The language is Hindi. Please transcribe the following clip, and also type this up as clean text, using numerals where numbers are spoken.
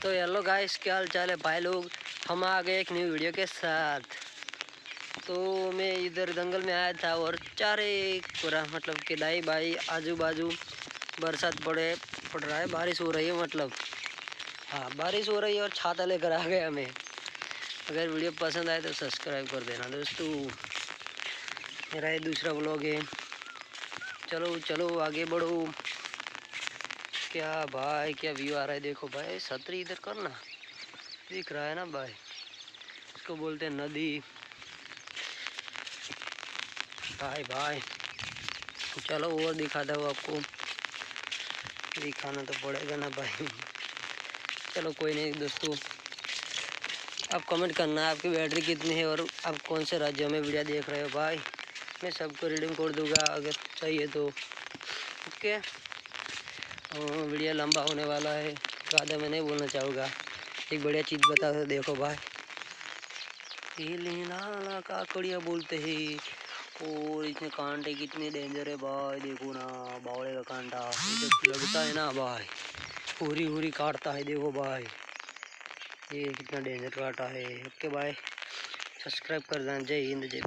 तो हेलो गाइस, क्या हाल चाल है भाई लोग। हम आ गए एक न्यू वीडियो के साथ। तो मैं इधर दंगल में आया था और चारे पूरा मतलब कि दाई भाई आजू बाजू बरसात पड़ रहा है, बारिश हो रही है मतलब। हाँ, बारिश हो रही है और छाता लेकर आ गए हमें। अगर वीडियो पसंद आए तो सब्सक्राइब कर देना दोस्तों। मेरा ये दूसरा व्लॉग है। चलो चलो आगे बढ़ो। क्या भाई, क्या व्यू आ रहा है, देखो भाई। छतरी इधर करना, दिख रहा है ना भाई, इसको बोलते हैं नदी। भाई भाई चलो और दिखाता हूँ आपको, दिखाना तो पड़ेगा ना भाई। चलो कोई नहीं दोस्तों, आप कमेंट करना आपकी बैटरी कितनी है और आप कौन से राज्यों में वीडियो देख रहे हो भाई। मैं सबको रीडिंग कर दूंगा अगर चाहिए तो। ओके, वीडियो लंबा होने वाला है, ज़्यादा मैं नहीं बोलना चाहूँगा। एक बढ़िया चीज़ बता दो, देखो भाई, ये नाला काकड़िया बोलते हैं। और इसमें कांटे कितने डेंजर है भाई, देखो ना, बावले का कांटा ये तो लगता है ना भाई, पूरी पूरी काटता है, देखो भाई ये कितना डेंजर काटा है। ओके भाई, सब्सक्राइब कर देना। जय हिंद, जय